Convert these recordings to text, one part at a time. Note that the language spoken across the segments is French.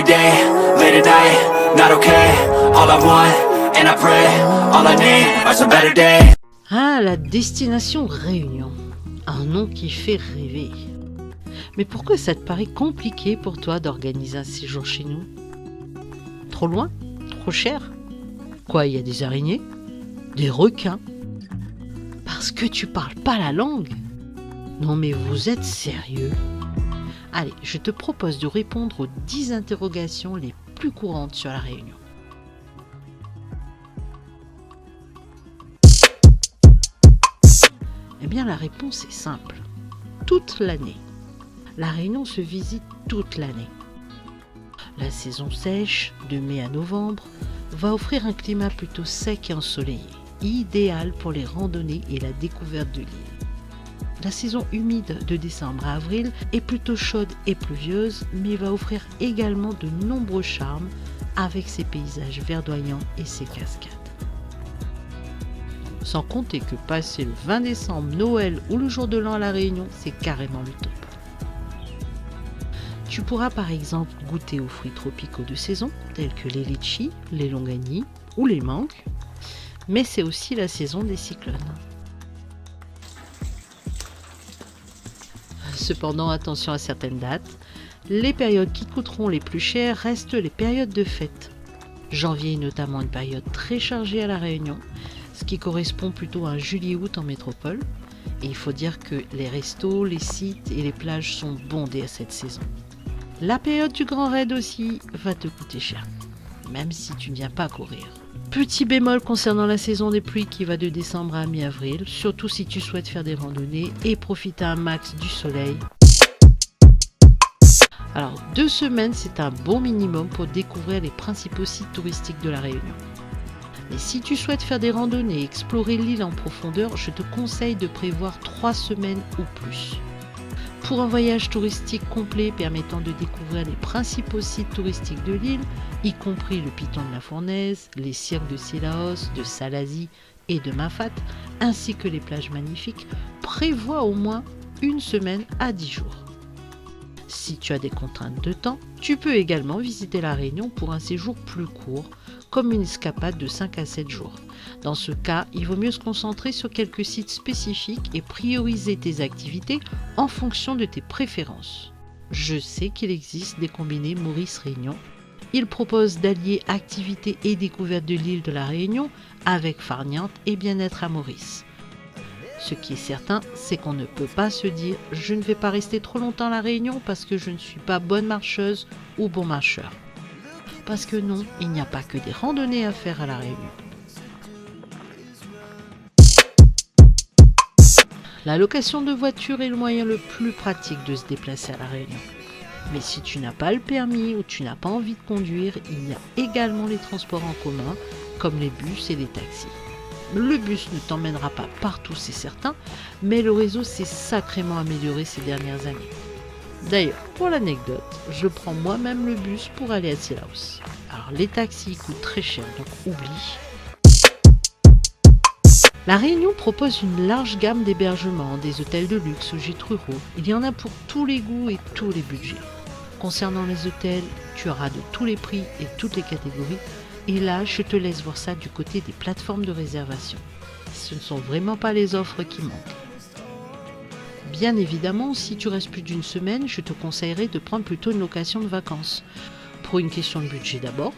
day, late at night, not okay. All I want, and I pray, all I need are some better days. Ah, la destination Réunion. Un nom qui fait rêver. Mais pourquoi ça te paraît compliqué pour toi d'organiser un séjour chez nous? Trop loin? Trop cher? Quoi, il y a des araignées? Des requins? Parce que tu parles pas la langue? Non mais vous êtes sérieux? Allez, je te propose de répondre aux 10 interrogations les plus courantes sur la Réunion. Eh bien, la réponse est simple. Toute l'année. La Réunion se visite toute l'année. La saison sèche, de mai à novembre, va offrir un climat plutôt sec et ensoleillé, idéal pour les randonnées et la découverte de l'île. La saison humide de décembre à avril est plutôt chaude et pluvieuse, mais va offrir également de nombreux charmes avec ses paysages verdoyants et ses cascades. Sans compter que passer le 20 décembre, Noël ou le jour de l'an à La Réunion, c'est carrément le top. Tu pourras par exemple goûter aux fruits tropicaux de saison, tels que les litchis, les longanies ou les mangues, mais c'est aussi la saison des cyclones. Cependant, attention à certaines dates, les périodes qui coûteront les plus chères restent les périodes de fête. Janvier est notamment une période très chargée à La Réunion, ce qui correspond plutôt à un juillet-août en métropole. Et il faut dire que les restos, les sites et les plages sont bondés à cette saison. La période du Grand Raid aussi va te coûter cher, même si tu ne viens pas courir. Petit bémol concernant la saison des pluies qui va de décembre à mi-avril, surtout si tu souhaites faire des randonnées et profiter un max du soleil. Alors 2 semaines, c'est un bon minimum pour découvrir les principaux sites touristiques de La Réunion. Mais si tu souhaites faire des randonnées et explorer l'île en profondeur, je te conseille de prévoir 3 semaines ou plus. Pour un voyage touristique complet permettant de découvrir les principaux sites touristiques de l'île, y compris le Piton de la Fournaise, les cirques de Cilaos, de Salazie et de Mafate, ainsi que les plages magnifiques, prévois au moins 1 semaine à 10 jours. Si tu as des contraintes de temps, tu peux également visiter La Réunion pour un séjour plus court, comme une escapade de 5 à 7 jours. Dans ce cas, il vaut mieux se concentrer sur quelques sites spécifiques et prioriser tes activités en fonction de tes préférences. Je sais qu'il existe des combinés Maurice-Réunion. Ils proposent d'allier activités et découvertes de l'île de La Réunion avec farniente et bien-être à Maurice. Ce qui est certain, c'est qu'on ne peut pas se dire « je ne vais pas rester trop longtemps à La Réunion parce que je ne suis pas bonne marcheuse ou bon marcheur ». Parce que non, il n'y a pas que des randonnées à faire à La Réunion. La location de voiture est le moyen le plus pratique de se déplacer à La Réunion. Mais si tu n'as pas le permis ou tu n'as pas envie de conduire, il y a également les transports en commun, comme les bus et les taxis. Le bus ne t'emmènera pas partout, c'est certain, mais le réseau s'est sacrément amélioré ces dernières années. D'ailleurs, pour l'anecdote, je prends moi-même le bus pour aller à Cilaos. Alors les taxis coûtent très cher, donc oublie. La Réunion propose une large gamme d'hébergements, des hôtels de luxe aux gîtes ruraux. Il y en a pour tous les goûts et tous les budgets. Concernant les hôtels, tu auras de tous les prix et toutes les catégories. Et là, je te laisse voir ça du côté des plateformes de réservation. Ce ne sont vraiment pas les offres qui manquent. Bien évidemment, si tu restes plus d'1 semaine, je te conseillerais de prendre plutôt une location de vacances. Pour une question de budget d'abord,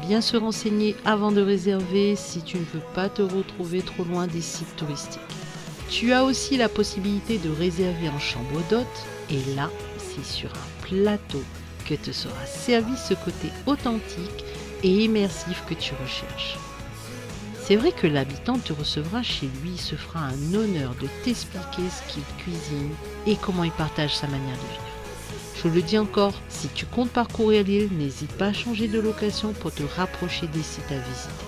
bien se renseigner avant de réserver si tu ne veux pas te retrouver trop loin des sites touristiques. Tu as aussi la possibilité de réserver en chambre d'hôte et là, c'est sur un plateau que te sera servi ce côté authentique et immersif que tu recherches. C'est vrai que l'habitant te recevra chez lui, se fera un honneur de t'expliquer ce qu'il cuisine et comment il partage sa manière de vivre. Je le dis encore, si tu comptes parcourir l'île, n'hésite pas à changer de location pour te rapprocher des sites à visiter.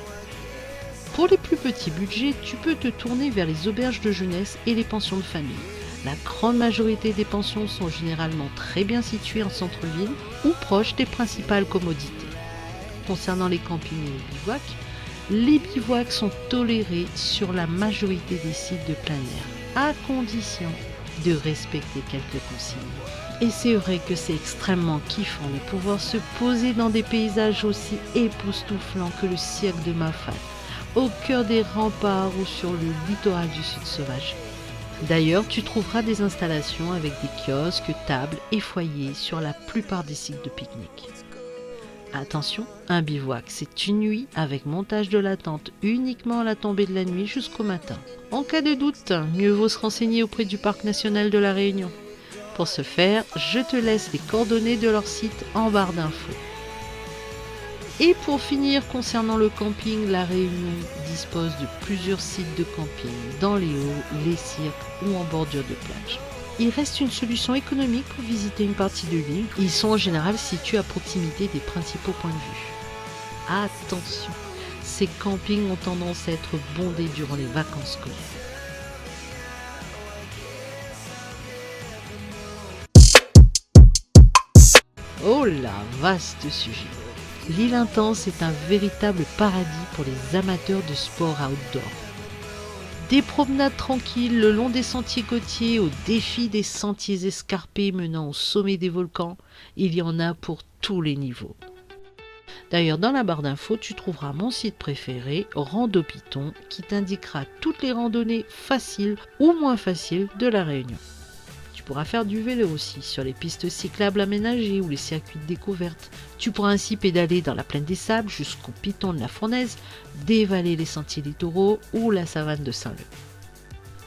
Pour les plus petits budgets, tu peux te tourner vers les auberges de jeunesse et les pensions de famille. La grande majorité des pensions sont généralement très bien situées en centre-ville ou proches des principales commodités. Concernant les campings et les bivouacs sont tolérés sur la majorité des sites de plein air, à condition de respecter quelques consignes. Et c'est vrai que c'est extrêmement kiffant de pouvoir se poser dans des paysages aussi époustouflants que le cirque de Mafat, au cœur des remparts ou sur le littoral du Sud sauvage. D'ailleurs, tu trouveras des installations avec des kiosques, tables et foyers sur la plupart des sites de pique-nique. Attention, un bivouac, c'est une nuit avec montage de la tente uniquement à la tombée de la nuit jusqu'au matin. En cas de doute, mieux vaut se renseigner auprès du Parc national de la Réunion. Pour ce faire, je te laisse les coordonnées de leur site en barre d'infos. Et pour finir, concernant le camping, la Réunion dispose de plusieurs sites de camping dans les hauts, les cirques ou en bordure de plage. Il reste une solution économique pour visiter une partie de l'île. Ils sont en général situés à proximité des principaux points de vue. Attention, ces campings ont tendance à être bondés durant les vacances scolaires. Oh là, vaste sujet. L'île Intense est un véritable paradis pour les amateurs de sport outdoor. Des promenades tranquilles le long des sentiers côtiers au défi des sentiers escarpés menant au sommet des volcans, il y en a pour tous les niveaux. D'ailleurs, dans la barre d'infos, tu trouveras mon site préféré, Rando Python, qui t'indiquera toutes les randonnées faciles ou moins faciles de la Réunion. Tu pourras faire du vélo aussi sur les pistes cyclables aménagées ou les circuits de découverte. Tu pourras ainsi pédaler dans la plaine des Sables jusqu'au piton de la Fournaise, dévaler les sentiers littoraux ou la savane de Saint-Leu.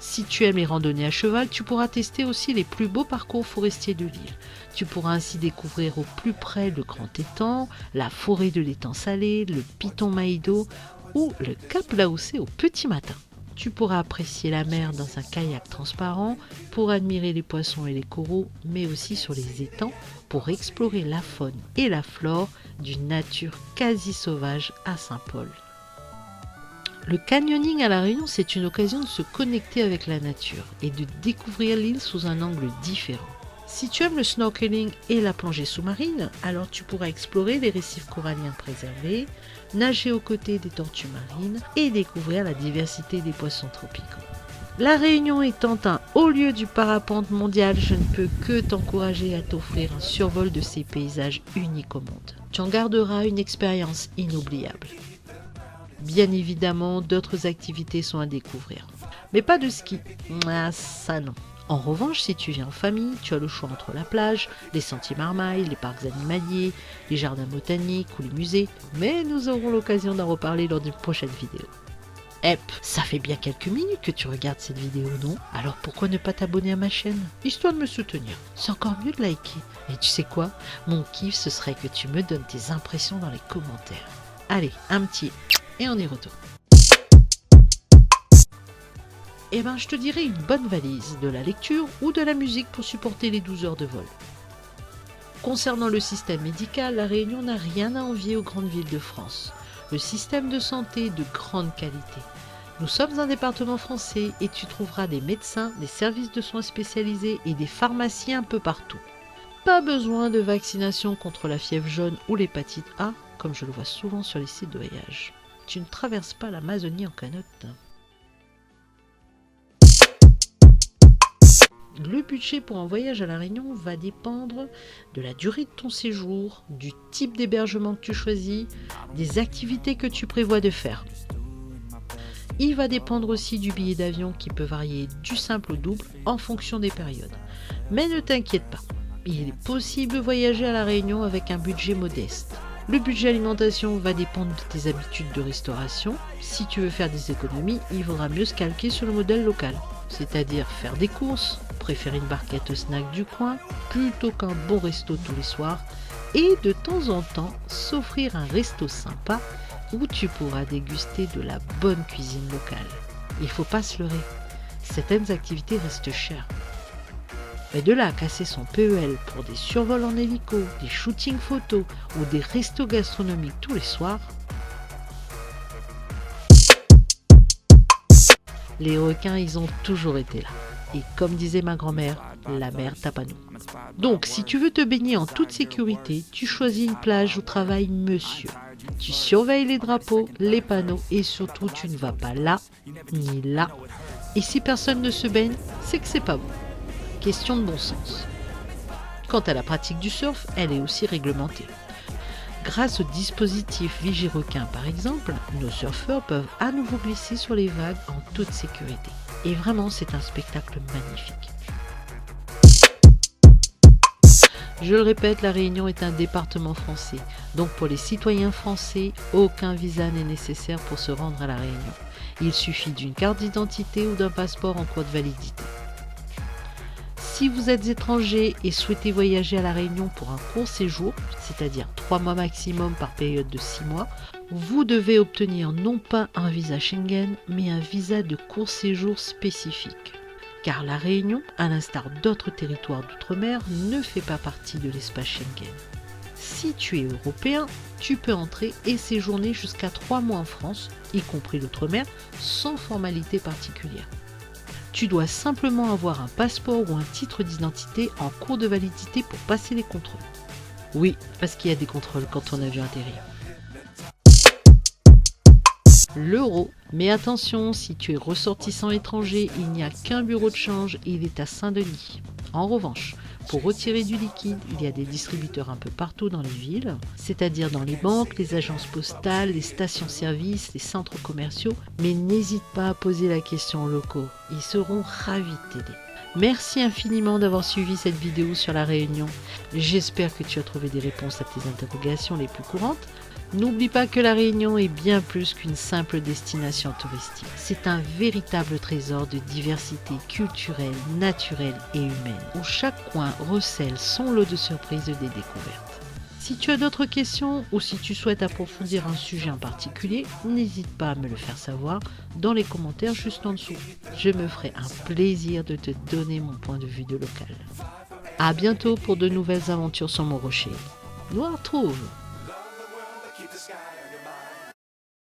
Si tu aimes les randonnées à cheval, tu pourras tester aussi les plus beaux parcours forestiers de l'île. Tu pourras ainsi découvrir au plus près le Grand Étang, la forêt de l'étang salé, le piton Maïdo ou le Cap Laoussé au petit matin. Tu pourras apprécier la mer dans un kayak transparent pour admirer les poissons et les coraux, mais aussi sur les étangs pour explorer la faune et la flore d'une nature quasi sauvage à Saint-Paul. Le canyoning à La Réunion, c'est une occasion de se connecter avec la nature et de découvrir l'île sous un angle différent. Si tu aimes le snorkeling et la plongée sous-marine, alors tu pourras explorer les récifs coralliens préservés, nager aux côtés des tortues marines et découvrir la diversité des poissons tropicaux. La Réunion étant un haut lieu du parapente mondial, je ne peux que t'encourager à t'offrir un survol de ces paysages uniques au monde. Tu en garderas une expérience inoubliable. Bien évidemment, d'autres activités sont à découvrir, mais pas de ski. Ah, ça non. En revanche, si tu viens en famille, tu as le choix entre la plage, les sentiers marmailles, les parcs animaliers, les jardins botaniques ou les musées, mais nous aurons l'occasion d'en reparler lors d'une prochaine vidéo. Ça fait bien quelques minutes que tu regardes cette vidéo, non? Alors pourquoi ne pas t'abonner à ma chaîne, histoire de me soutenir? C'est encore mieux de liker. Et tu sais quoi? Mon kiff, ce serait que tu me donnes tes impressions dans les commentaires. Allez, un petit et on y retourne. Je te dirais une bonne valise, de la lecture ou de la musique pour supporter les 12 heures de vol. Concernant le système médical, la Réunion n'a rien à envier aux grandes villes de France. Le système de santé est de grande qualité. Nous sommes un département français et tu trouveras des médecins, des services de soins spécialisés et des pharmaciens un peu partout. Pas besoin de vaccination contre la fièvre jaune ou l'hépatite A, comme je le vois souvent sur les sites de voyage. Tu ne traverses pas l'Amazonie en canotte. Le budget pour un voyage à La Réunion va dépendre de la durée de ton séjour, du type d'hébergement que tu choisis, des activités que tu prévois de faire. Il va dépendre aussi du billet d'avion qui peut varier du simple au double en fonction des périodes. Mais ne t'inquiète pas, il est possible de voyager à La Réunion avec un budget modeste. Le budget alimentation va dépendre de tes habitudes de restauration. Si tu veux faire des économies, il vaudra mieux se calquer sur le modèle local, c'est-à-dire faire des courses, préférer une barquette snack du coin plutôt qu'un bon resto tous les soirs et de temps en temps s'offrir un resto sympa où tu pourras déguster de la bonne cuisine locale. Il faut pas se leurrer, certaines activités restent chères. Mais de là à casser son PEL pour des survols en hélico, des shootings photos ou des restos gastronomiques tous les soirs, les requins, ils ont toujours été là. Et comme disait ma grand-mère, la mer tape à nous. Donc, si tu veux te baigner en toute sécurité, tu choisis une plage où travaille monsieur. Tu surveilles les drapeaux, les panneaux et surtout, tu ne vas pas là, ni là. Et si personne ne se baigne, c'est que c'est pas bon. Question de bon sens. Quant à la pratique du surf, elle est aussi réglementée. Grâce au dispositif Vigirequin par exemple, nos surfeurs peuvent à nouveau glisser sur les vagues en toute sécurité. Et vraiment, c'est un spectacle magnifique. Je le répète, La Réunion est un département français. Donc pour les citoyens français, aucun visa n'est nécessaire pour se rendre à La Réunion. Il suffit d'une carte d'identité ou d'un passeport en cours de validité. Si vous êtes étranger et souhaitez voyager à La Réunion pour un court séjour, c'est-à-dire 3 mois maximum par période de 6 mois, vous devez obtenir non pas un visa Schengen, mais un visa de court séjour spécifique. Car La Réunion, à l'instar d'autres territoires d'outre-mer, ne fait pas partie de l'espace Schengen. Si tu es européen, tu peux entrer et séjourner jusqu'à 3 mois en France, y compris l'outre-mer, sans formalité particulière. Tu dois simplement avoir un passeport ou un titre d'identité en cours de validité pour passer les contrôles. Oui, parce qu'il y a des contrôles quand ton avion atterrit. L'euro. Mais attention, si tu es ressortissant étranger, il n'y a qu'un bureau de change, il est à Saint-Denis. En revanche, pour retirer du liquide, il y a des distributeurs un peu partout dans les villes, c'est-à-dire dans les banques, les agences postales, les stations-service, les centres commerciaux, mais n'hésite pas à poser la question aux locaux, ils seront ravis de t'aider. Merci infiniment d'avoir suivi cette vidéo sur La Réunion. J'espère que tu as trouvé des réponses à tes interrogations les plus courantes. N'oublie pas que La Réunion est bien plus qu'une simple destination touristique. C'est un véritable trésor de diversité culturelle, naturelle et humaine, où chaque coin recèle son lot de surprises et de découvertes. Si tu as d'autres questions ou si tu souhaites approfondir un sujet en particulier, n'hésite pas à me le faire savoir dans les commentaires juste en dessous. Je me ferai un plaisir de te donner mon point de vue de local. À bientôt pour de nouvelles aventures sur mon rocher. Nous on retrouve.